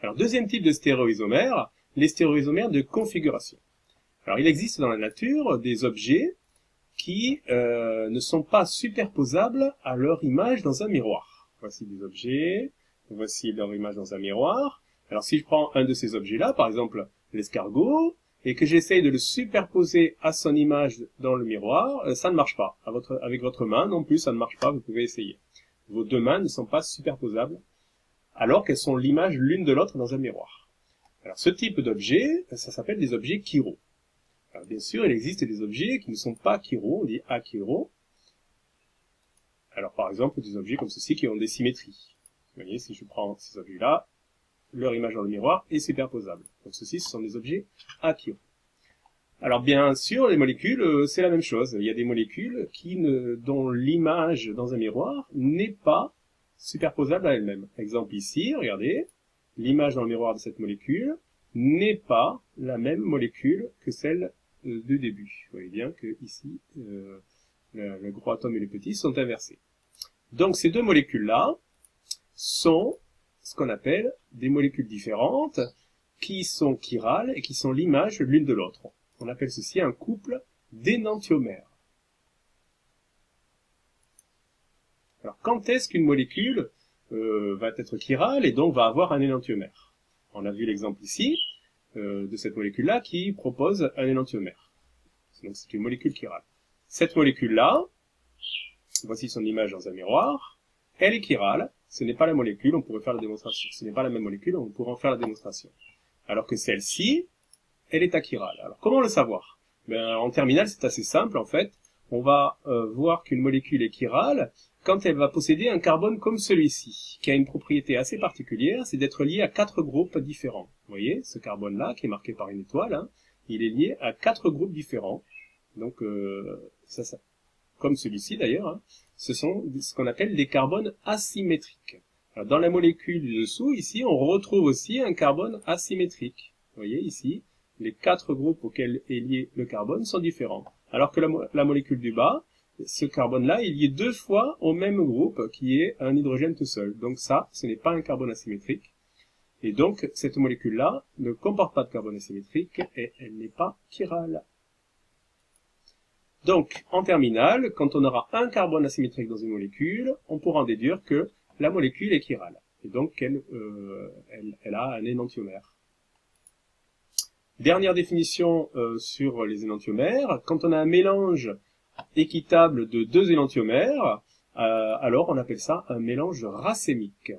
Alors, deuxième type de stéréoisomère, les stéréoisomères de configuration. Alors, il existe dans la nature des objets qui ne sont pas superposables à leur image dans un miroir. Voici des objets, voici leur image dans un miroir. Alors, si je prends un de ces objets-là, par exemple l'escargot, et que j'essaye de le superposer à son image dans le miroir, ça ne marche pas. Avec votre main non plus, ça ne marche pas, vous pouvez essayer. Vos deux mains ne sont pas superposables, alors qu'elles sont l'image l'une de l'autre dans un miroir. Alors ce type d'objet, ça s'appelle des objets chiro. Alors bien sûr, il existe des objets qui ne sont pas chiro, on dit achiro. Alors par exemple, des objets comme ceci qui ont des symétries. Vous voyez, si je prends ces objets-là, leur image dans le miroir est superposable. Donc ceci, ce sont des objets achiro. Alors bien sûr, les molécules, c'est la même chose. Il y a des molécules dont l'image dans un miroir n'est pas superposable à elle-même. Exemple ici, regardez, l'image dans le miroir de cette molécule n'est pas la même molécule que celle du début. Vous voyez bien que ici, le gros atome et le petit sont inversés. Donc ces deux molécules-là sont ce qu'on appelle des molécules différentes qui sont chirales et qui sont l'image l'une de l'autre. On appelle ceci un couple d'énantiomères. Alors, quand est-ce qu'une molécule va être chirale et donc va avoir un énantiomère? On a vu l'exemple ici de cette molécule-là qui propose un énantiomère. Donc, c'est une molécule chirale. Cette molécule-là, voici son image dans un miroir, elle est chirale, ce n'est pas la molécule, on pourrait faire la démonstration. Ce n'est pas la même molécule, on pourrait en faire la démonstration. Alors que celle-ci, elle est achirale. Alors, comment le savoir? En terminale, c'est assez simple, en fait. On va voir qu'une molécule est chirale quand elle va posséder un carbone comme celui-ci, qui a une propriété assez particulière, c'est d'être lié à 4 groupes différents. Vous voyez, ce carbone-là, qui est marqué par une étoile, hein, il est lié à 4 groupes différents. Donc, ça, comme celui-ci d'ailleurs, hein, ce sont ce qu'on appelle des carbones asymétriques. Alors, dans la molécule du dessous, ici, on retrouve aussi un carbone asymétrique. Vous voyez, ici, les 4 groupes auxquels est lié le carbone sont différents. Alors que la molécule du bas, ce carbone-là est lié 2 fois au même groupe, qui est un hydrogène tout seul. Donc ça, ce n'est pas un carbone asymétrique. Et donc, cette molécule-là ne comporte pas de carbone asymétrique et elle n'est pas chirale. Donc, en terminale, quand on aura un carbone asymétrique dans une molécule, on pourra en déduire que la molécule est chirale. Et donc, elle a un énantiomère. Dernière définition sur les énantiomères. Quand on a un mélange équitable de 2 énantiomères, alors on appelle ça un mélange racémique.